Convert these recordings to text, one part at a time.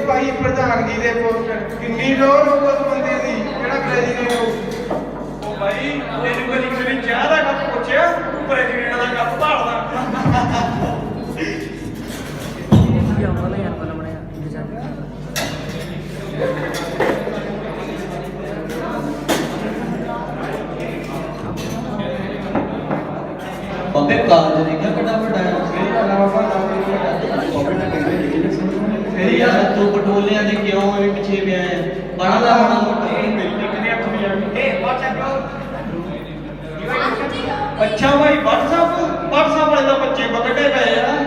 भाई प्रधानगी दे पोस्टर किन्नी लोड़ हो उस बंदे दी जेड़ा प्रेसिडेंट हो ओ भाई तेरे को लिख के चाह दा कप पूछया प्रेसिडेंट दा कप भालदा बाबे काज देखा कितना बड़ा है तेरी यार तू पटोलियां दे क्यों एवे पीछे पिया है बड़ा ला बड़ा मोटा कितने अख भी ए व्हाट्सएप अच्छा भाई व्हाट्सएप वाले दा बच्चे बकटे पे यार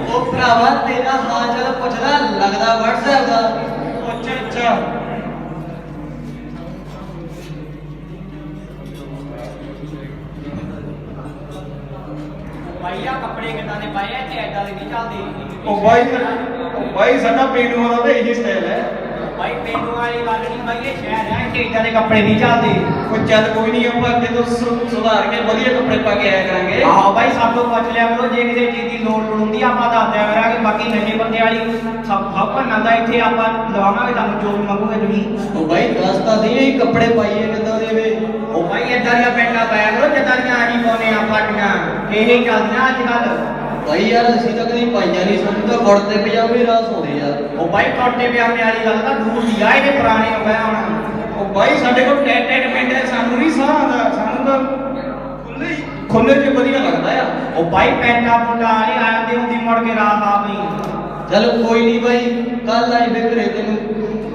ओ भरावा तेरा हाल चाल पुछदा लगदा व्हाट्सएप दा अच्छा भाई आ कपड़े कितना ने पाए ते ऐडा दे नहीं चलदी ओ भाई साडा पेंडू दा ते यही स्टाइल है भाई पेंडू वाली गल नहीं भाई ये शहर है इत्थे इदां दे कपड़े नहीं चलदे ओ चल कोई नहीं ਆਪਾਂ ਅੱਗੇ ਤੋਂ ਸੁਧਾਰ ਕੇ ਵਧੀਆ ਕੱਪੜੇ ਪਾ ਕੇ ਆਇਆ ਕਰਾਂਗੇ ਆਹ ਭਾਈ ਸਭ ਤੋਂ ਪੁੱਛ ਲਿਆ ਕਰੋ ਜੇ ਕਿਸੇ ਚੀਜ਼ ਦੀ ਲੋੜ ਹੁੰਦੀ ਆਪਾਂ ਦੱਸ ਦਿਆ ਕਰਾਂਗੇ ਬਾਕੀ ਨਸ਼ੇ ਪੱਤੇ ਵਾਲੀ ਸਭ ਭੰਨਾਂ ਦਾ ਇੱਥੇ ਆਪਾਂ ਲਵਾਵਾਂਗੇ ਤੁਹਾਨੂੰ ਜੋ ਵੀ ਮੰਗੋਗੇ ਤੁਸੀਂ ओ भाई रास्ता सी यही कपड़े पाइए किदा देवे ਉਹ ਭਾਈ ਏਦਾਂ ਦੀਆਂ ਪੈਂਟਾਂ ਪਾਇਆ ਕਰੋ ਜਿੱਦਾਂ ਦੀਆਂ ਆਹੀ ਪਾਉਨੇ ਆ ਫਾਟੀਆਂ ਇਹ ਹੀ ਚੱਲਦੀਆਂ ਅੱਜ ਕੱਲ भाई यार ਅਸੀਂ ਤਾਂ ਕਦੀ ਪਾਈਆਂ ਨਹੀਂ ਸਾਨੂੰ ਤਾਂ ਕੁੜਤੇ ਪਜਾਮੇ ਰਾਸ ਹੁੰਦੇ ਯਾਰ ਉਹ ਭਾਈ ਕੁੜਤੇ ਪਜਾਮੇ ਵਾਲੀ ਗੱਲ ਤਾਂ ਦੂਰ ਦੀ ਆ ਇਹਦੇ ਪੁਰਾਣੇ ਹੋ ਗਏ ਹੁਣ ਉਹ ਭਾਈ ਸਾਡੇ ਕੋਲ ਟੈਟ ਪਿੰਡ ਹੈ ਸਾਨੂੰ ਨਹੀਂ ਸਾਹ ਆਉਂਦਾ ਸਾਨੂੰ ਤਾਂ ਖੁੱਲੇ ਚ ਵਧੀਆ ਲੱਗਦਾ ਆ ਉਹ ਭਾਈ ਪੈਂਟਾਂ ਪੁੰਟਾਂ ਵਾਲੀ ਆਉਂਦੀ ਹੁੰਦੀ ਮੁੜ ਕੇ ਰਾਤ ਆ ਨਹੀਂ चल कोई नहीं भाई कल आई फिर घरे तेन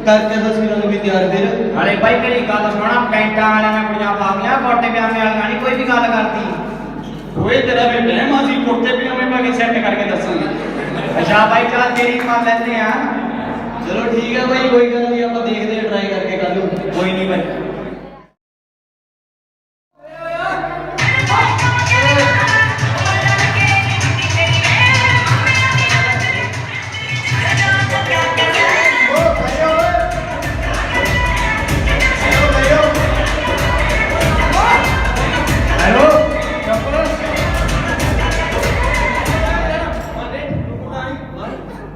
करके तस्वीरों भी तैयार फिर ਨਾਲੇ ਭਾਈ ਮੇਰੀ ਗੱਲ ਸੁਣਾ ਪੈਂਟਾਂ ਵਾਲਿਆਂ ਨੇ ਕੁੜੀਆਂ ਪਾ ਗਈਆਂ ਕੋਟੇ ਪਜਾਮੇ ਵਾਲੀਆਂ ਨਹੀਂ ਕੋਈ ਵੀ ਗੱਲ ਕਰਦੀ ਓਏ ਤੇਰਾ ਵੀ ਵਹਿਮ ਆ ਸੀ ਕੁੜਤੇ ਪਜਾਮੇ ਪਾ ਕੇ ਸੈੱਟ ਕਰਕੇ ਦੱਸਾਂਗੇ ਅੱਛਾ ਭਾਈ ਚੱਲ ਤੇਰੀ ਮੰਨ ਲੈਂਦੇ ਆ चलो ठीक है भाई कोई गल नहीं आप देखते हैं ट्राई करके कल ਕੋਈ ਨਹੀਂ ਭਾਈ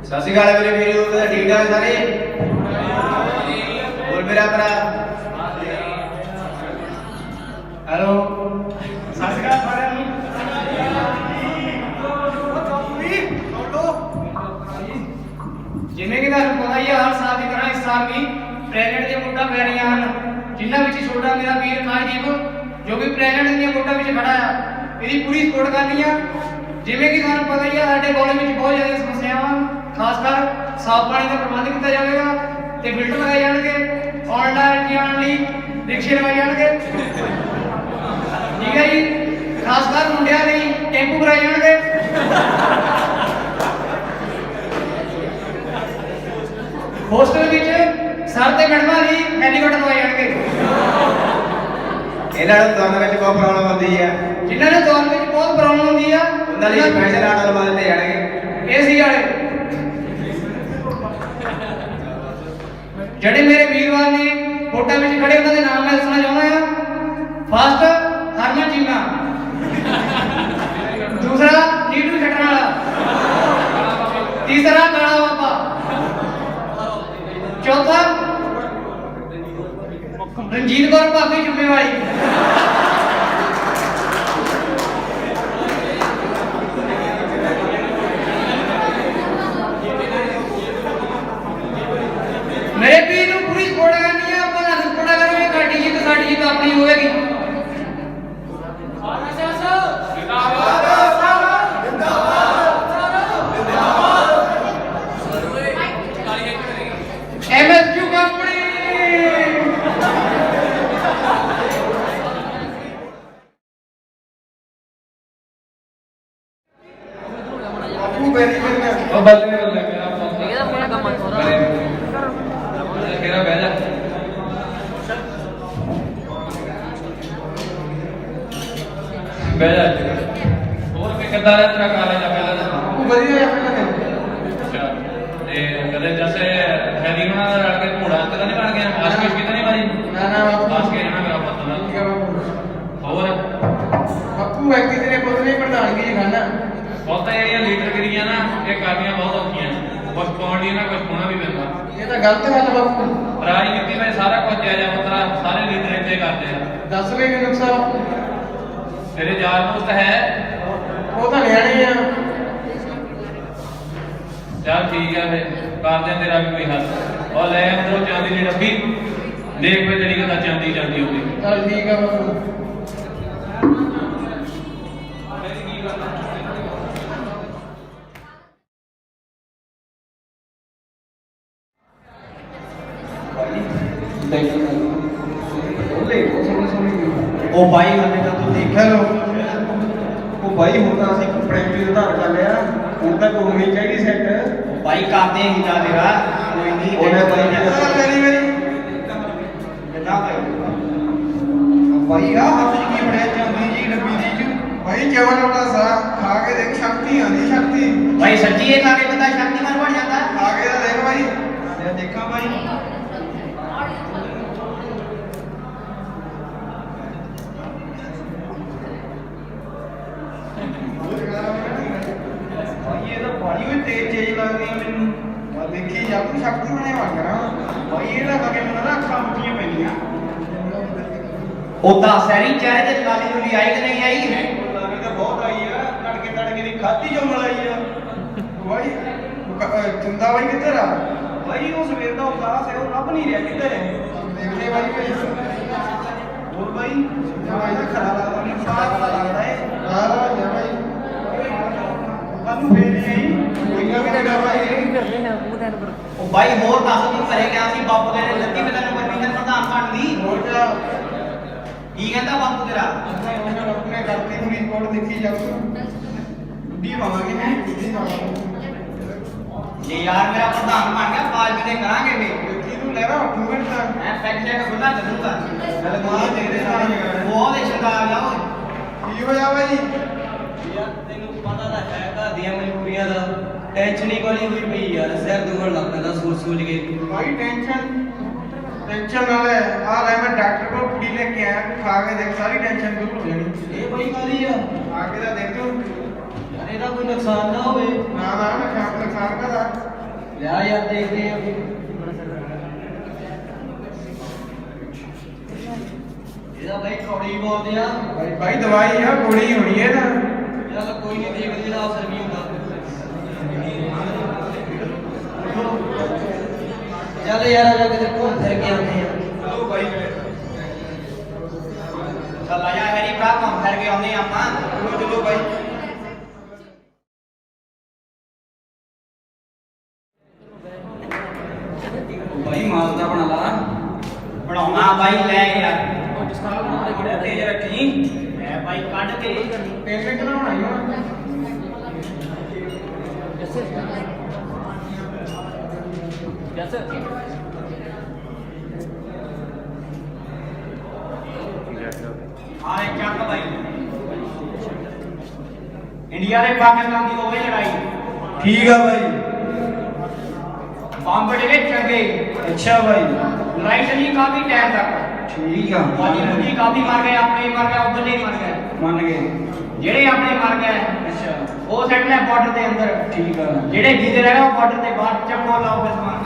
ਸਤਿ ਸ਼੍ਰੀ ਅਕਾਲ ਮੇਰੇ ਵੀਰੋ ਤੇ ਠੀਕ ਠਾਕ ਸਾਰੇ ਬੋਲ ਮੇਰਾ ਭਰਾ ਹੈਲੋ ਸਤਿ ਸ਼੍ਰੀ ਅਕਾਲ ਸਾਰਿਆਂ ਨੂੰ ਜਿਵੇਂ ਕਿ ਤੁਹਾਨੂੰ ਪਤਾ ਹੀ ਹੈ ਹਰ ਸਾਲ ਦੀ ਤਰ੍ਹਾਂ ਇਸ ਸਾਲ ਵੀ ਪ੍ਰੈਜ਼ੀਡੈਂਟ ਦੀਆਂ ਵੋਟਾਂ ਪੈ ਰਹੀਆਂ ਹਨ ਜਿਨ੍ਹਾਂ ਵਿੱਚ ਛੋਟਾ ਮੇਰਾ ਵੀਰ ਕਾਜੀਬ ਜੋ ਕਿ ਪ੍ਰੈਜ਼ੀਡੈਂਟ ਦੀਆਂ ਵੋਟਾਂ ਵਿੱਚ ਖੜਾ ਆ ਇਹਦੀ ਪੂਰੀ ਸਪੋਰਟ ਕਰਨੀ ਆ ਜਿਵੇਂ ਕਿ ਤੁਹਾਨੂੰ ਪਤਾ ਹੀ ਹੈ ਸਾਡੇ ਕਾਲਜ ਵਿੱਚ ਬਹੁਤ ਜ਼ਿਆਦਾ ਸਮੱਸਿਆਵਾਂ ਖਾਸ ਕਰ ਸਾਫ਼ ਪਾਣੀ ਦਾ ਪ੍ਰਬੰਧ ਕੀਤਾ ਜਾਵੇਗਾ ਤੇ ਫਿਲਟਰ ਲਗਾਏ ਜਾਣਗੇ ਆਨਲਾਈਨ ਜਾਣ ਲਈ ਰਿਕਸ਼ੇ ਲਗਾਏ ਜਾਣਗੇ ਠੀਕ ਹੈ ਜੀ ਖਾਸ ਕਰ ਮੁੰਡਿਆਂ ਲਈ ਟੈਂਪੂ ਕਰਾਏ ਜਾਣਗੇ ਹੋਸਟਲ ਵਿੱਚ ਸਰ ਤੇ ਮੈਡਮਾਂ ਲਈ ਹੈਲੀਕਾਪਟਰ ਲਗਾਏ ਜਾਣਗੇ ਇਹਨਾਂ ਨੂੰ ਦੋਨਾਂ ਵਿੱਚ ਬਹੁਤ ਪ੍ਰੋਬਲਮ ਆਉਂਦੀ ਹੈ ਜਿਨ੍ਹਾਂ ਨੂੰ ਦੌੜ ਵਿੱਚ ਬਹੁਤ ਪ੍ਰੋਬਲਮ ਹੁੰਦੀ ਆ ਉਹਨਾਂ ਲਈ ਸਪੈਸ਼ਲ ਆਟੋ ਲਵਾ ਦਿੱਤੇ ਜਾਣਗੇ ਏਸੀ ਵਾਲੇ ਜਿਹੜੇ ਮੇਰੇ ਵੀਰਵਾਰ ਨੇ ਫੋਟੋ ਵਿੱਚ ਖੜੇ ਉਹਨਾਂ ਦੇ ਨਾਮ ਮੈਂ ਦੱਸਣਾ ਚਾਹੁੰਦਾ ਆ ਫਸਟ ਹਰਮਨ ਚੀਮਾ ਦੂਸਰਾ ਨੀਟੂ ਛੱਡਣ ਵਾਲਾ ਤੀਸਰਾ ਕਾਲਾ ਬਾਬਾ ਚੌਥਾ ਰਣਜੀਤ ਕੌਰ ਭਾਬੀ ਜ਼ਿੰਮੇਵਾਰੀ ਮੇਰੇ ਵੀਰ ਨੂੰ ਪੂਰੀ ਸਪੋਰਟ ਕਰਨੀ ਹੈ ਆਪਾਂ ਨਾਲ ਸਪੋਰਟ ਕਰਾਂਗੇ ਸਾਡੀ ਜਿੱਤ ਆਪਣੀ ਹੋਵੇਗੀ MSQ ਕੰਪਨੀ ਬਾਪੂ ਬੈਠੀ ਮੇਰੇ ਉਹ ਬੱਲੇ ਬੱਲੇ ਮੇਰਾ ਇਹਦਾ ਮੇਰਾ ਕੰਮ ਥੋੜਾ ਕਿਹੜਾ ਬਹਿ ਜਾ ਬਹਿ ਜਾ ਹੋਰ ਕਿ ਕਿੱਦਾਂ ਰਿਹਾ ਤੇਰਾ ਕਾਲਜ ਆ ਪਹਿਲਾਂ ਤਾਂ ਬਾਪੂ ਵਧੀਆ ਹੈ ਆਪਣੇ ਅੱਛਾ ਤੇ ਕਦੇ ਜੈਸੇ ਹੈਰੀ ਹੋਣਾ ਦਾ ਰਲ ਕੇ ਘੋੜਾ ਕਦੇ ਨਹੀਂ ਬਣ ਗਿਆ ਆਸ਼ਕੀਸ਼ ਕਿਤੇ ਨਹੀਂ ਮਾਰੀ ਨਾ ਨਾ ਬਾਪੂ ਆਸ਼ਕੀਸ਼ ਨਾ ਮੇਰਾ ਪਤਾ ਨਾ ਠੀਕ ਹੈ ਬਾਪੂ ਹੋਰ ਬਾਪੂ ਐਕਟੀ ਤੇਰੇ ਪੁੱਤ ਨੇ ਪ੍ਰਧਾਨਗੀ ਜੀ ਖਾਨਾ ਬਹੁਤਾ ਜਿਹੜੀਆਂ ਲੀਡਰ ਗਿਰੀਆਂ ਨਾ ਇਹ ਕਰਨੀਆਂ ਬਹੁਤ ਔਖੀਆਂ ਕੁਛ ਪਾਉਣ ਲਈ ਨਾ ਕੁਛ ਪਾਉਣਾ ਵੀ ਪੈਂਦਾ। ਇਹ ਤਾਂ ਗਲਤ ਗੱਲ ਬਾਪੂ। ਰਾਜਨੀਤੀ ਵਿੱਚ ਸਾਰਾ ਕੁਝ ਜਾਇਜ਼ ਹੁੰਦਾ, ਸਾਰੇ ਲੀਡਰ ਇੱਥੇ ਕਰਦੇ ਆ। ਦੱਸ ਵੇ ਕਿ ਨੁਕਸਾਨ ਤੇਰੇ ਯਾਰ ਦੋਸਤ ਹੈ? ਉਹ ਤਾਂ ਨਿਆਣੇ ਆ। ਚੱਲ ਠੀਕ ਹੈ ਫੇ ਕਰਦੇ ਆ ਤੇਰਾ ਵੀ ਕੋਈ ਹੱਲ। ਉਹ ਲੈ ਅੰਦਰੋਂ ਚਾਂਦੀ ਦੀ ਡੱਬੀ ਦੇਖ ਵੇ ਤੇਰੀ ਕਿੱਦਾਂ ਚਾਂਦੀ ਜਾਂਦੀ ਹੁੰਦੀ। ਚੱਲ ਠੀਕ ਆ ਬਾਪੂ। ਉਹ ਬਾਈ ਹਲੇ ਤਾਂ ਤੂੰ ਦੇਖਿਆ ਲੋ ਉਹ ਬਾਈ ਹੁਣ ਤਾਂ ਅਸੀਂ ਪ੍ਰੈਕਟਿਸ ਉਧਾਰ ਕਰ ਲਿਆ, ਹੁਣ ਤਾਂ ਹੋਣੀ ਚਾਹੀਦੀ ਸੈੱਟ। ਬਾਈ ਕਰਦੇ ਹੀ ਦਾ ਤੇਰਾ ਕੋਈ ਨਹੀਂ ਉਹਨੇ ਬਾਈ ਨੇ ਕਰੀ ਮੇਰੀ ਕਿੱਦਾਂ ਬਾਈ ਆ ਹੱਥ 'ਚ ਕੀ ਫੜਿਆ ਚਾਂਦੀ ਜੀ ਡੱਬੀ ਦੀ ਚ ਬਾਈ ਚਵਲ ਵਾਲਾ ਸਾ ਖਾ ਕੇ ਦੇਖ, ਸ਼ਕਤੀ ਆਂਦੀ ਸ਼ਕਤੀ। ਬਾਈ ਸੱਚੀ ਇਹ ਖਾ ਕੇ ਬੰਦਾ ਸ਼ਕਤੀਮਾਨ ਬਣ ਜਾਂਦਾ ਖਾ ਕੇ ਤਾਂ ਦੇਖ ਬਾਈ। ਮੈਂ ਦੇਖਾਂ ਬਾਈ ਬਾਈ ਇਹ ਤਾਂ ਬੜੀ ਵੀ ਤੇਜ਼ ਲੱਗਦੀ ਆ ਮੈਨੂੰ। ਮੈਂ ਦੇਖੀ ਜਾ ਤੂੰ ਸ਼ਕਤੀ ਬਣੇ ਬਣ ਕਰਾਂ। ਬਾਈ ਇਹ ਤਾਂ ਖਾ ਕੇ ਮੈਨੂੰ ਨਾ ਅੱਖਾਂ ਮੁੱਠੀਆਂ ਪੈਂਦੀਆਂ। ਉਦਾਂ ਸੈਰੀ ਚਿਹਰੇ ਤੇ ਲਾਲੀ ਲੂਲੀ ਆਈ ਕਿ ਨਹੀਂ ਆਈ? ਲਾਲੀ ਤਾਂ ਬਹੁਤ ਆਈ ਆ, ਤੜਕੇ ਦੀ ਖਾਧੀ ਜੋ ਮਲਾਈ ਆ। ਬਾਈ ਚੰਦਾ ਬਾਈ ਕਿੱਧਰ ਆ? ਬਾਈ ਉਹ ਸਵੇਰ ਦਾ ਉਦਾਸ ਹੈ, ਉਹ ਲੱਭ ਨਹੀਂ ਰਿਹਾ ਕਿੱਧਰ ਹੈ। ਦੇਖਦੇ ਬਾਈ ਕੋਈ ਹੋਰ ਬਾਈ ਬਾਈ ਦਾ ਖਰਾ ਲੱਗਦਾ ਨਹੀਂ, ਸਾਰਾ ਲੱਗਦਾ ਹੈ। ਆ ਜਾ ਬਾਈ। ਕੱਲੂ ਫੇਰ ਨਹੀਂ ਕੋਈ ਨਾ ਕਿਹੜਾ ਬਾਈ। ਉਹ ਬਾਈ ਹੋਰ ਦੱਸ ਤੂੰ ਘਰੇ ਗਿਆ ਸੀ ਬਾਪੂ ਦੇ ਨੇ ਲੱਗੀ ਮੈਂ ਤੈਨੂੰ ਕੰਨੀ ਪ੍ਰਧਾਨ ਬਣ ਦੀ। ਹੋਰ ਕਿਆ ਕੀ ਕਹਿੰਦਾ ਬਾਪੂ ਤੇਰਾ? ਆਪਣੇ ਕਰਤੀ ਨੂੰ ਰਿਪੋਰਟ ਦੇਖੀ ਜਾਊ। ਬੁੱਢੀ ਪਾਵਾਂਗੇ ਹੈ ਬੁੱਢੀ ਪਾਵਾਂਗੇ। ਜੇ ਯਾਰ ਮੇਰਾ ਪ੍ਰਧਾਨ ਬਣ ਗਿਆ ਪਾਰਟੀ ਦੇ ਕਰਾਂਗੇ ਵੇ। ਦੇਖੀ ਤੂੰ ਲੈ ਰਾ 8 ਮਿੰਟ ਤੱਕ। ਮੈਂ ਪੈਕ ਲੈ ਕੇ ਖੁੱਲਾ ਚੱਲੂਗਾ। ਚੱਲ ਮਾਂ ਤੇਰੇ ਨਾਲ ਹੀ ਆ। ਬਹੁਤ ਹੀ ਸ਼ਿੰਗਾਰ ਗਿਆ ਓਏ। ਕੀ ਹੋਇਆ ਬਾਈ? ਯਾਰ ਤੈਨੂੰ ਪਤਾ ਤਾਂ ਹੈ ਘਰ ਦੀਆਂ ਮਜਬੂਰੀਆਂ ਦਾ, ਟੈਨਸ਼ਨ ਹੀ ਬੜੀ ਹੋਈ ਪਈ ਯਾਰ, ਸਿਰ ਦੁਖਣ ਲੱਗ ਪੈਂਦਾ ਸੋਚ ਕੇ। ਬਾਈ ਟੈਨਸ਼ਨ ਨਾਲ ਆ ਲੈ ਮੈਂ ਡਾਕਟਰ ਕੋਲ ਕੁੜੀ ਲੈ ਕੇ ਆਇਆ, ਖਾ ਕੇ ਦੇਖ ਸਾਰੀ ਟੈਨਸ਼ਨ ਦੂਰ ਹੋ ਜਾਣੀ। ਇਹ ਬੜੀ ਕਾਲੀ ਆ ਆ ਕੇ ਤਾਂ ਦੇਖ ਤੂੰ। ਯਾਰ ਇਹਦਾ ਕੋਈ ਨੁਕਸਾਨ ਨਾ ਹੋਵੇ। ਨਾ ਮੈਂ ਖਾਣ ਕਰਾ। ਲਿਆ ਯਾਰ ਦੇਖਦੇ ਆ। ਇਹਦਾ ਬਾਈ ਕੌੜੀ ਬਹੁਤ ਆ। ਬਾਈ ਦਵਾਈ ਆ, ਗੋਲੀ ਹੋਣੀ ਹੈ ਨਾ। ਚੱਲ ਕੋਈ ਨਹੀਂ ਦੇਖਦੇ ਇਹਦਾ ਅਸਰ ਵੀ ਹੁੰਦਾ। ਚੱਲ ਯਾਰ ਆ ਜਾ ਕਿਤੇ ਘੁੰਮ ਫਿਰ ਕੇ ਆਉਂਦੇ ਆ। ਚਲੋ ਬਾਈ। ਚੱਲ ਆ ਜਾ ਮੇਰੀ ਭਰਾ ਘੁੰਮ ਫਿਰ ਕੇ ਆਉਂਦੇ ਆਪਾਂ। ਚਲੋ ਬਾਈ। ਬਾਈ ਮਾਲ ਦਾ ਬਣਾ ਲਾ। ਬਣਾਉਣਾ ਬਾਈ ਲੈ ਯਾਰ। ਬੜਾ ਤੇਜ਼ ਰੱਖੀ। ਮੈਂ ਬਾਈ ਕੱਢ ਕੇ ਪੇਮੈਂਟ ਨਾ ਬਣਾਈ ਹੁਣ। ਆਏ ਚੱਕ ਬਾਈ। ਇੰਡੀਆ ਤੇ ਪਾਕਿਸਤਾਨ ਦੀ ਹੋਵੇ ਲੜਾਈ। ਠੀਕ ਆ ਬਾਈ। ਬੰਬ ਜਿਹੜੇ ਚੰਗੇ। ਅੱਛਾ ਬਾਈ। ਲੜਾਈ ਚੱਲੀ ਕਾਫੀ ਟਾਈਮ ਤੱਕ। ਠੀਕ ਆ। ਬਾਜੀ ਮੁੰਡੀ ਕਾਫੀ ਮਰ ਗਏ, ਆਪਣੇ ਹੀ ਮਰ ਗਏ, ਉਧਰ ਨਹੀਂ ਮਰ ਗਏ। ਮੰਨ ਗਏ। ਜਿਹੜੇ ਆਪਣੇ ਮਰ ਗਏ ਅੱਛਾ ਉਹ ਸੈੱਟ ਲੈ ਬਾਰਡਰ ਦੇ ਅੰਦਰ। ਠੀਕ ਆ ਜਿਹੜੇ ਜਿੱਦੇ ਰਹਿ ਗਏ ਉਹ ਬਾਰਡਰ ਦੇ ਬਾਹਰ ਚੱਕੋ ਲਾਓ ਫਿਰ ਸਮਾਨ।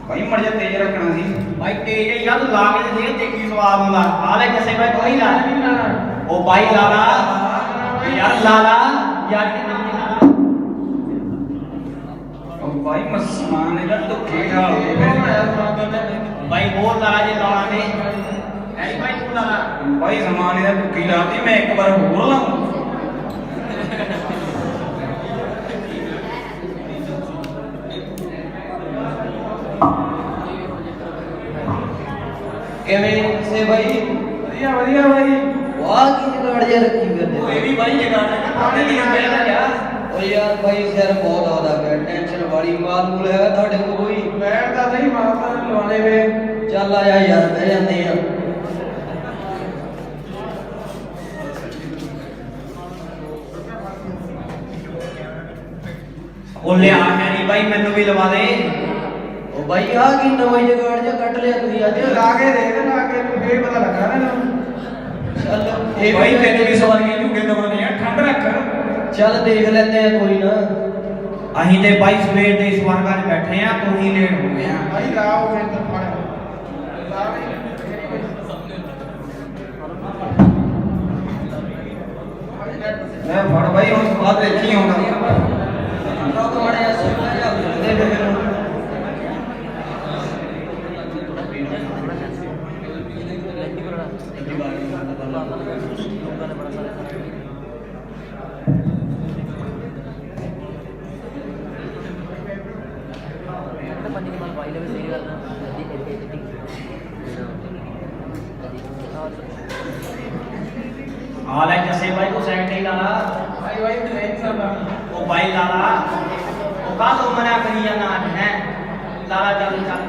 ਬਾਈ ਮੜ ਜਾ ਤੇਜ਼ ਰੱਖਣਾ ਸੀ। ਬਾਈ ਤੇਜ ਯਾਰ ਤੂੰ ਲਾ ਕੇ ਦੇਖ ਦੇਖੀ ਸਵਾਦ ਹੁੰਦਾ। ਆ ਲੈ ਜੱਸੇ ਬਾਈ ਤੂੰ ਹੀ ਲਾ। ਉਹ ਬਾਈ ਲਾ ਲਾ ਯਾਰ, ਲਾ ਲਾ ਯਾਰ ਕਿ ਨਾਮ ਲਾ ਲਾ। ਉਹ ਬਾਈ ਮਸਮਾਨ ਇਹਦਾ ਧੁੱਖੇ ਨਾਲ ਬਾਈ ਹੋਰ ਲਾ ਜੇ ਲਾਉਣਾ ਨੇ। ਐਨੀ ਬਾਈ ਤੂੰ ਲਾ ਲਾ। ਬਾਈ ਸਮਾਨ ਇਹਦਾ ਧੁੱਖੀ ਲਾਤੀ, ਮੈਂ ਇੱਕ ਵਾਰ ਹੋਰ ਲਾਉਂ। ਕਿਵੇਂ ਸੇ ਬਾਈ? ਵਧੀਆ ਬਾਈ। ਵਾਹ ਕੀ ਜਗਾੜ ਜਿਹਾ ਰੱਖੀ ਫਿਰਦੇ। ਇਹ ਵੀ ਬਾਈ ਜਗ੍ਹਾ ਤੇ ਪਾਣੀ ਦੀ ਪਹਿਲਾਂ ਜਾ। ਓ ਯਾਰ ਬਾਈ ਸਿਰ ਬਹੁਤ ਆਉਂਦਾ ਪਿਆ, ਟੈਨਸ਼ਨ ਵਾਲੀ। ਮਾਲ ਮੂਲ ਹੈਗਾ ਤੁਹਾਡੇ ਕੋਲ ਕੋਈ? ਬੈਠ ਦਾ ਸਹੀ ਮਾਤਾ ਲਵਾਣੇ ਵੇ। ਚੱਲ ਆ ਜਾ ਯਾਰ ਬਹਿ ਜਾਂਦੇ ਆ। ਉਹ ਲਿਆ ਨਹੀਂ ਬਾਈ ਮੈਨੂੰ ਵੀ ਲਵਾ ਦੇ। ਉਹ ਬਾਈ ਆ ਕੀ ਨਵਾਂ ਜਗਾੜ ਜਿਹਾ ਕੱਢ ਲਿਆ ਤੁਸੀਂ ਅੱਜ? ਲਾ ਕੇ ਦੇਖ, ਲਾ ਕੇ ਫੇਰ ਪਤਾ ਲੱਗਾ ਨਾ ਇਹਨੂੰ। ਚੱਲ ਇਹ ਬਾਈ ਤੈਨੂੰ ਵੀ ਸਵਾਰੀਆਂ ਝੂਗੇ ਦਵਾਨੇ ਆ, ਠੰਡ ਰੱਖ। ਚੱਲ ਦੇਖ ਲੈਂਦੇ ਆ ਕੋਈ ਨਾ। ਅਸੀਂ ਤੇ ਬਾਈ ਸਵੇਰ ਦੇ ਇਸ ਵਰਗਾ 'ਚ ਬੈਠੇ ਆ ਤੂੰ ਹੀ ਲੇਟ ਹੋ ਗਿਆ ਭਾਈ ਲਾਓ ਫਿਰ ਤਾਂ ਫੜ ਲਾ ਵੀ ਮੈਂ ਫੜ ਬਾਈ ਹੁਣ ਬਾਅਦ ਦੇਖੀ ਆਉਂਦਾ ਰੁਕ ਮੜਿਆ ਸੁਣਾ ਜਾ ਦੇ ਦੇ ਮੈਨੂੰ ਆ ਲੈ ਜੱਸੇ ਬਾਈ ਕੋ ਸਾਈਡ ਤੇ ਲਾ ਲਾ ਭਾਈ ਭਾਈ ਟ੍ਰੇਨ ਸਾਡਾ ਉਹ ਬਾਈ ਲਾ ਲਾ ਉਹ ਕਾਹ ਤੋਂ ਮਨਾ ਕਰੀ ਜਾਣਾ ਅੱਜ ਹੈ ਲਾ ਲਾ ਚੱਲ ਚੱਲ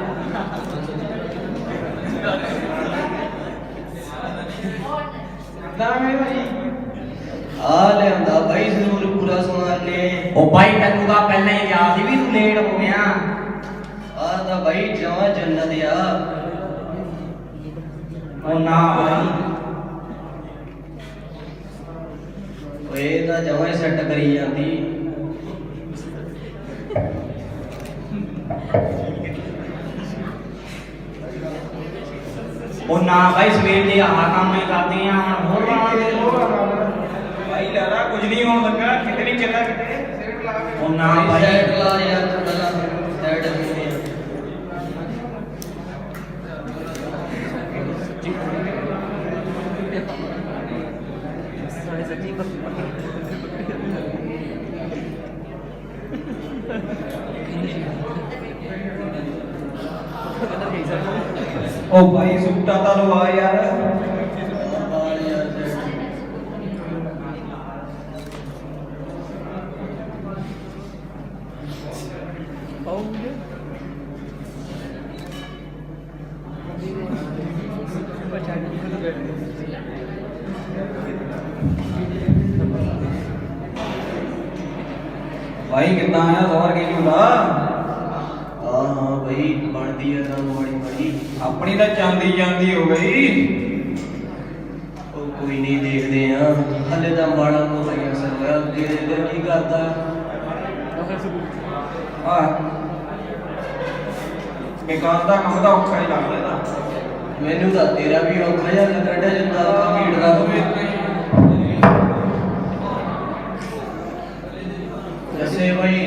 ਨਾ ਮੈਂ ਭਾਈ ਆ ਲਿਆਂਦਾ ਬਾਈ ਜ਼ਰੂਰ ਪੂਰਾ ਸਮਾਨ ਨੇ ਉਹ ਬਾਈ ਤੈਨੂੰ ਤਾਂ ਪਹਿਲਾਂ ਹੀ ਕਿਹਾ ਸੀ ਵੀ ਤੂੰ ਲੇਟ ਹੋ ਗਿਆ ਆ ਤਾਂ ਬਾਈ ਜਮਾਂ ਜੰਨਤ ਆ ਉਹ ਨਾ ਬਾਈ ਓਏ ਤਾਂ ਜਮਾਂ ਹੀ ਸੈੱਟ ਕਰੀ ਜਾਂਦੀ ਉਹ ਨਾ ਬਾਈ ਸਵੇਰ ਦੇ ਆਹ ਕੰਮ ਹੀ ਕਰਦੇ ਆ ਹੁਣ ਹੋਰ ਬਣਾਵਾਂਗੇ ਭਾਈ ਲਾਲਾ ਕੁਝ ਨਹੀਂ ਹੋਣ ਲੱਗਾ ਕਿਤੇ ਨਹੀਂ ਚੱਲਾ ਕਿਤੇ ਸਿਰ ਲਾ ਕੇ ਉਹ ਨਾ ਬਾਈ ਬਾਈ ਸਾਈਡ ਲਾ ਯਾਰ ਥੋੜਾ ਸਾਈਡ ਹੁੰਦੀ ਆ ਉਹ ਭਾਈ ਸੁੱਟਾ ਤਾਂ ਲਵਾ ਯਾਰ ਬਾਲ ਯਾਰ side। ਭਾਈ ਕਿੱਦਾਂ ਆਇਆ ਜ਼ੋਰ ਕੀ ਹੁੰਦਾ ਹਾਂ ਬਈ ਬਣਦੀ ਆ ਤਾਂ ਮਾੜੀ ਮਾੜੀ ਆਪਣੀ ਤਾਂ ਚਾਂਦੀ ਜਾਂਦੀ ਹੋ ਗਈ ਉਹ ਕੋਈ ਨਹੀਂ ਦੇਖਦੇ ਆ ਹਲੇ ਤਾਂ ਮਾੜਾ ਮੋਟਾ ਅਸਰ ਹੋਇਆ ਅੱਗੇ ਦੇ ਕੀ ਕਰਦਾ ਆ ਬੇਕਾਰ ਦਾ ਕੰਮ ਤਾਂ ਔਖਾ ਹੀ ਲੱਗਦਾ ਇਹਦਾ ਮੈਨੂੰ ਤਾਂ ਤੇਰਾ ਵੀ ਔਖਾ ਜਿਹਾ ਲੱਗਦਾ ਜਿੰਦਾ ਭੀੜ ਦਾ ਹੋਵੇ ਜੈਸੇ ਬਈ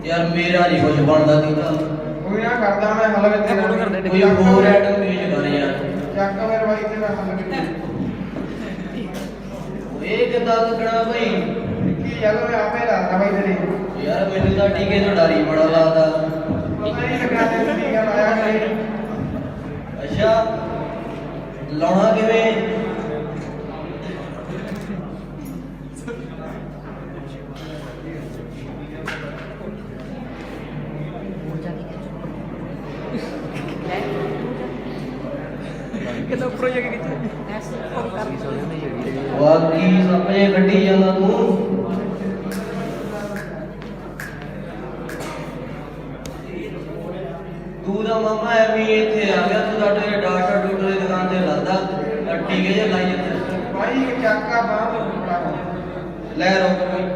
ਯਾਰ ਮੇਰਾ ਨਹੀਂ ਕੁਝ ਬਣਦਾ ਤੂੰ ਤਾਂ ਕੋਈ ਨਾ ਕਰਦਾ ਮੈਂ ਹੱਲ ਵਿੱਚ ਤੇਰਾ ਕੋਈ ਹੋਰ ਐਟਮ ਪੇਜ ਕਰ ਯਾਰ ਚੱਕ ਮੇਰੇ ਭਾਈ ਤੇ ਮੈਂ ਹੱਲ ਵਿੱਚ ਇਹ ਕਿੱਦਾਂ ਲੱਗਣਾ ਬਈ ਕੀ ਯਾਰ ਮੈਂ ਆਪੇ ਲਾਦਾ ਭਾਈ ਤੇਰੇ ਯਾਰ ਮੈਨੂੰ ਤਾਂ ਟੀਕੇ ਤੋਂ ਡਰ ਹੀ ਬੜਾ ਲੱਗਦਾ ਪਤਾ ਨਹੀਂ ਲੱਗਾ ਤੇ ਕੀ ਗੱਲ ਆਇਆ ਨਹੀਂ ਅੱਛਾ ਲਾਉਣਾ ਕਿਵੇਂ ਵਾਕੀ ਸਪਨੇ ਕੱਢੀ ਜਾਂਦਾ ਤੂੰ ਤੂੰ ਦਾ ਮਾਮਾ ਐਵੇਂ ਹੀ ਇੱਥੇ ਆ ਗਿਆ ਤੂੰ ਤਾਂ ਤੇਰੇ ਡਾਕਟਰ ਡੂਟਰ ਦੀ ਦੁਕਾਨ ਤੇ ਲੱਗਦਾ ਟੀਕੇ ਜੇ ਲਾਈ ਜਾਂਦਾ ਭਾਈ ਇਹ ਚੱਕਾ ਬਾਹਰ ਤੋਂ ਟੁਕੜਾ ਲੈ ਰੋਕ ਕੋਈ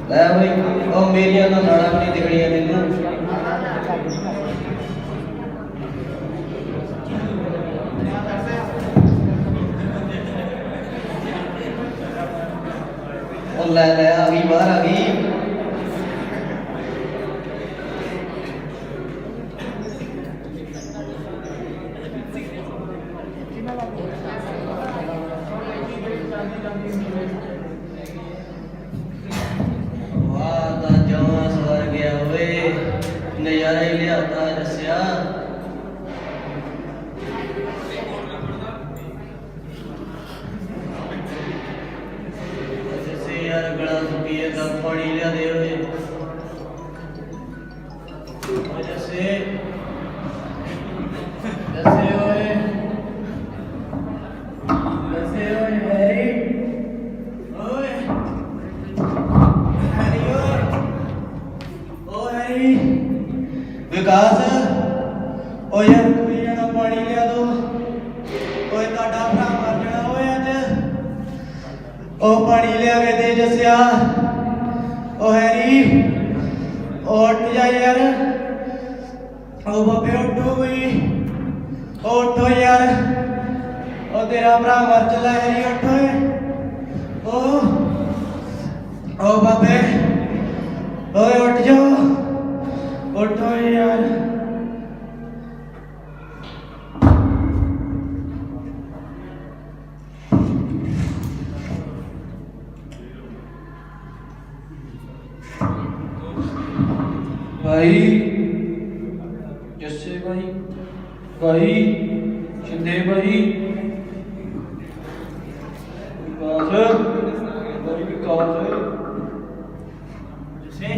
ਲੈ ਬਈ ਉਹ ਮੇਰੀਆਂ ਤਾਂ ਨਾੜਾਂ ਵੀ ਨਹੀਂ ਦਿਖਣੀਆਂ ਮੈਨੂੰ ਉਹ ਲੈ ਲੈ ਆ ਗਈ ਬਾਹਰ ਆ ਗਈ ਵਾਹ ਤਾਂ ਜਮਾਂ ਸਵਰ ਗਿਆ ਓਏ ਨਜ਼ਾਰਾ ਹੀ ਲਿਆਤਾ ਦੱਸਿਆ ਜੱਸੇ ਯਾਰ ਗਲਾ ਸੁੱਕੀ ਹੈ ਤਾਂ ਪਾਣੀ ਲਿਆ ਦੇ ਓਏ ਓ ਜੱਸੇ ਜੱਸੇ ਓਏ ਜੱਸੇ ਓਏ ਹੈਰੀ ਓਏ ਹੈਰੀ ਓਏ ਓ ਹੈਰੀ ਵਿਕਾਸ ਓ ਯਾਰ ਕੋਈ ਜਣਾ ਪਾਣੀ ਲਿਆ ਦੋ ਓਏ ਤੁਹਾਡਾ ਪਾਣੀ ਲਿਆ ਕੇ ਦੇ ਜੱਸਿਆ ਉਹ ਹੈਰੀ ਉੱਠ ਜਾ ਯਾਰ ਉਹ ਬਾਬੇ ਉੱਠੋ ਬਈ ਉੱਠੋ ਯਾਰ ਉਹ ਤੇਰਾ ਭਰਾ ਮਰ ਚੱਲਾ ਹੈਰੀ ਉੱਠ ਉਹ ਬਾਬੇ ਓਏ ਉੱਠ ਜਾ ਉੱਠੋ ਯਾਰ भाई जस्से भाई शिंदे भाई विकास जैसे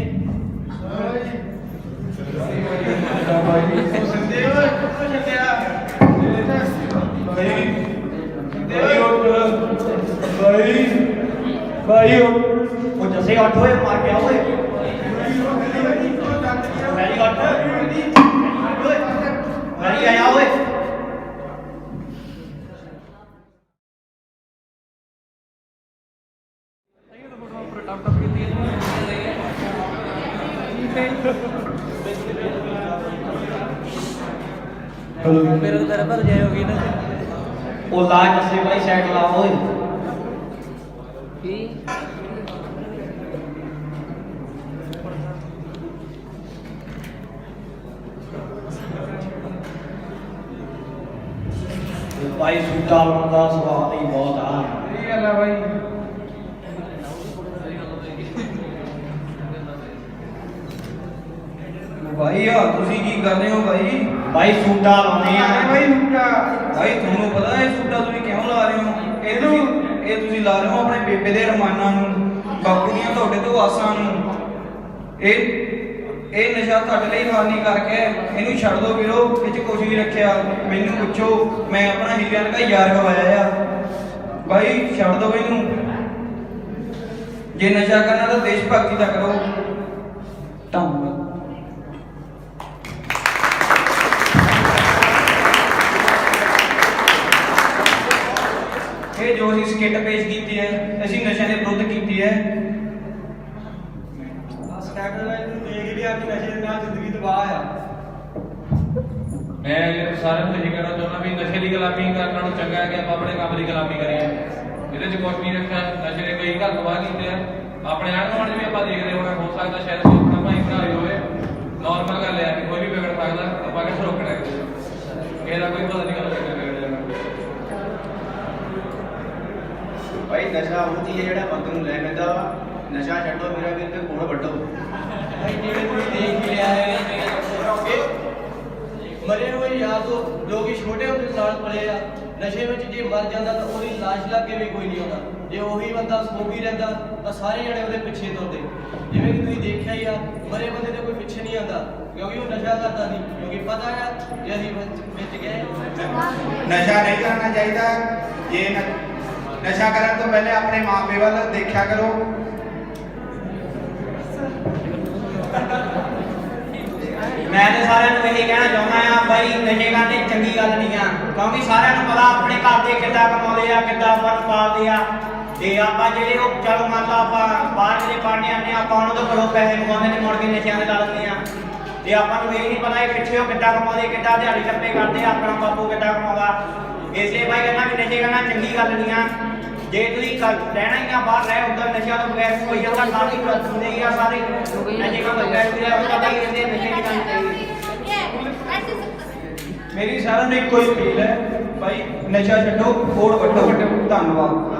भाई ਉਹ ਜੱਸੇ ਉੱਠ ਹੋਏ ਮਾਰ ਗਿਆ ਓਏ ਵੈਰੀ ਉੱਠ ਵੈਰੀ ਆਇਆ ਓਏ मेरे तो तेरे पर जाए होगी ना ਉਹ ਲਾ ਜੱਸੇ ਭਾਈ ਸਾਈਡ ਲਾ ਓਏ ਭਾਈ ਸੂਟਾ ਲਾਉਣ ਦਾ ਸਵਾਦ ਹੀ ਬਹੁਤ ਆ ਇਹ ਗੱਲ ਆ ਭਾਈ ਭਾਈ ਆ ਤੁਸੀਂ ਕੀ ਕਰ ਰਹੇ ਹੋ ਭਾਈ ਭਾਈ ਸੂਟਾ ਲਾਉਣੇ ਆ ਭਾਈ ਸੂਟਾ ਭਾਈ ਤੁਹਾਨੂੰ ਪਤਾ ਹੈ ਸੂਟਾ ਤੁਸੀਂ ਕਿਉਂ ਲਾ ਰਹੇ ਹੋ ਇਹ ਤੁਸੀਂ ਲਾ ਰਹੇ ਹੋ ਆਪਣੇ ਬੇਬੇ ਦੇ ਅਰਮਾਨਾਂ ਨੂੰ ਬਾਪੂ ਦੀਆਂ ਤੁਹਾਡੇ ਤੋਂ ਆਸਾਂ ਨੂੰ ਇਹ ਨਸ਼ਾ ਤੁਹਾਡੇ ਲਈ ਹਾਨੀ ਕਰਕੇ ਇਹਨੂੰ ਛੱਡ ਦਿਓ ਵੀਰੋ ਵਿੱਚ ਕੁਝ ਵੀ ਰੱਖਿਆ ਮੈਨੂੰ ਪੁੱਛੋ ਮੈਂ ਆਪਣਾ ਹੀਰਿਆਂ ਦਾ ਯਾਰ ਗਵਾਇਆ ਆ ਭਾਈ ਛੱਡ ਦਿਓ ਇਹਨੂੰ ਜੇ ਨਸ਼ਾ ਕਰਨਾ ਤਾਂ ਦੇਸ਼ ਭਗਤੀ ਦਾ ਕਰੋ ਧੰਨਵਾਦ ਇਹ ਜੋ ਅਸੀਂ ਸਕਿੱਟ ਪੇਸ਼ ਕੀਤੀ ਹੈ ਅਸੀਂ ਨਸ਼ਿਆਂ ਦੇ ਵਿਰੁੱਧ ਕੀਤੀ ਹੈ ਸਟੈਟ ਦਾ ਇਹਨੂੰ ਦੇਖ ਲਿਆ ਕਿ ਨਸ਼ੇ ਨਾਲ ਜ਼ਿੰਦਗੀ ਤਬਾਹ ਆ ਮੈਂ ਇਹ ਸਾਰਿਆਂ ਨੂੰ ਇਹ ਕਹਿਣਾ ਚਾਹੁੰਦਾ ਵੀ ਨਸ਼ੇ ਦੀ ਗੁਲਾਮੀ ਕਰਨ ਨਾਲੋਂ ਚੰਗਾ ਹੈ ਕਿ ਆਪਾਂ ਆਪਣੇ ਕੰਮ ਦੀ ਗੁਲਾਮੀ ਕਰੀਏ ਇਹਦੇ 'ਚ ਕੁਛ ਨਹੀਂ ਰੱਖਿਆ ਨਸ਼ੇ ਦੇ ਕਈ ਘਰ ਤਬਾਹ ਕੀਤੇ ਆ ਆਪਣੇ ਆਂਢ-ਗੁਆਂਢ 'ਚ ਵੀ ਆਪਾਂ ਦੇਖਦੇ ਹੋਣਾ ਹੋ ਸਕਦਾ ਸ਼ਾਇਦ ਕੋਈ ਆਪਣਾ ਭਾਈ ਭਰਾ ਹੀ ਹੋਵੇ ਨਾਰਮਲ ਗੱਲ ਹੈ ਕਿ ਕੋਈ ਵੀ ਵਿਗੜ ਸਕਦਾ ਆਪਾਂ ਕਿਸ ਰੋਕਣਾ ਇਹਦਾ ਕੋਈ ਪਤਾ ਨਹੀਂ ਗੱਲ ਵਿਗੜ ਜਾਣਾ ਭਾਈ ਨਸ਼ਾ ਉਹ ਚੀਜ਼ ਹੈ ਜਿਹੜਾ ਬੰਦੇ ਨੂੰ ਲੈ ਪੈਂਦਾ ਨਸ਼ਾ ਛੱਡੋ ਮੇਰਾ ਵੀਰ ਤੇ ਕੋੜ ਵੱਢੋ भाई जिਵੇਂ ਤੁਸੀਂ ਦੇਖ ਹੀ ਲਿਆ ਹੈ ਮਰੇ ਹੋਏ ਯਾਰ ਤੋਂ ਜੋ ਕਿ ਛੋਟੇ ਹੁੰਦੇ ਨਾਲ ਪਲੇ ਆ ਨਸ਼ੇ ਵਿੱਚ ਜੇ ਮਰ ਜਾਂਦਾ ਤਾਂ ਉਹਦੀ ਲਾਸ਼ ਲੱਗ ਕੇ ਵੀ ਕੋਈ ਨਹੀਂ ਆਉਂਦਾ ਜੇ ਉਹੀ ਬੰਦਾ ਸੋਭੀ ਰਹਿੰਦਾ ਤਾਂ ਸਾਰੇ ਜਣੇ ਉਹਦੇ ਪਿੱਛੇ ਤੁਰਦੇ ਜਿਵੇਂ ਕਿ ਤੁਸੀਂ ਦੇਖਿਆ ਹੀ ਆ ਮਰੇ ਬੰਦੇ ਦੇ ਕੋਈ ਪਿੱਛੇ ਨਹੀਂ ਆਉਂਦਾ ਕਿਉਂਕਿ ਉਹ ਨਸ਼ਾ ਕਰਦਾ ਨਹੀਂ ਕਿਉਂਕਿ ਪਤਾ ਹੈ ਜੇ ਅਸੀਂ ਵਿੱਚ ਗਏ ਨਸ਼ਾ ਨਹੀਂ ਕਰਨਾ ਚਾਹੀਦਾ ਜੇ ਨਸ਼ਾ ਕਰਨ ਤੋਂ ਪਹਿਲੇ ਆਪਣੇ ਮਾਪੇ ਵੱਲ ਦੇਖਿਆ ਕਰੋ ਮੈਂ ਤੇ ਸਾਰਿਆਂ ਨੂੰ ਇਹ ਕਹਿਣਾ ਚਾਹੁੰਦਾ ਆ ਬਾਈ ਨਸ਼ੇ ਕਰਨੇ ਚੰਗੀ ਗੱਲ ਨਹੀਂ ਆ ਕਿਉਂਕਿ ਸਾਰਿਆਂ ਨੂੰ ਪਤਾ ਆਪਣੇ ਘਰ ਦੇ ਕਿੱਦਾਂ ਕਮਾਉਂਦੇ ਆ ਕਿੱਦਾਂ ਆਪਾਂ ਨੂੰ ਪਾਲਦੇ ਆ ਤੇ ਆਪਾਂ ਜਿਹੜੇ ਉਹ ਚਲੋ ਮੰਨ ਲਾ ਆਪਾਂ ਬਾਹਰ ਜਿਹੜੇ ਪੜ੍ਹਨੇ ਆਉਂਦੇ ਆ ਆਪਾਂ ਉਹਨਾਂ ਤੋਂ ਘਰੋਂ ਪੈਸੇ ਕਮਾਉਂਦੇ ਨੇ ਮੁੜ ਕੇ ਨਸ਼ਿਆਂ ਦੇ ਲਾ ਦਿੰਦੇ ਆ ਤੇ ਆਪਾਂ ਨੂੰ ਇਹ ਨਹੀਂ ਪਤਾ ਇਹ ਪਿੱਛੇ ਉਹ ਕਿੱਦਾਂ ਕਮਾਉਂਦੇ ਕਿੱਦਾਂ ਦਿਹਾੜੀ ਟੱਪੇ ਕਰਦੇ ਆ ਆਪਣਾ ਬਾਪੂ ਕਿੱਦਾਂ ਕਮਾਉਂਦਾ ਇਸੇ ਬਾਈ ਕਹਿੰਦਾ ਕਿ ਨਸ਼ੇ ਕਰਨਾ ਚੰਗੀ ਗੱਲ ਨਹੀਂ ਆ ਜੇ ਤੁਸੀਂ ਰਹਿਣਾ ਹੀ ਆ ਬਾਹਰ ਰਹਿ ਉਧਰ ਨਸ਼ਿਆਂ ਤੋਂ ਬਗੈਰ ਕੋਈ ਜਾਂਦਾ ਸਾਰੀ ਨਹੀਂ ਆ ਸਾਰੇ ਨਸ਼ੇ ਤੋਂ ਬਗੈਰ ਵੀ ਉਹਦਾ ਬਾਈ ਇਹਦੇ ਨਸ਼ੇ ਨਹੀਂ ਕਰਨੀ ਚਾਹੀਦੀ ਮੇਰੀ ਸਾਰਿਆਂ ਨੂੰ ਇੱਕੋ ਹੀ ਅਪੀਲ ਹੈ ਭਾਈ ਨਸ਼ਾ ਛੱਡੋ ਕੋੜ ਵੱਢੋ ਧੰਨਵਾਦ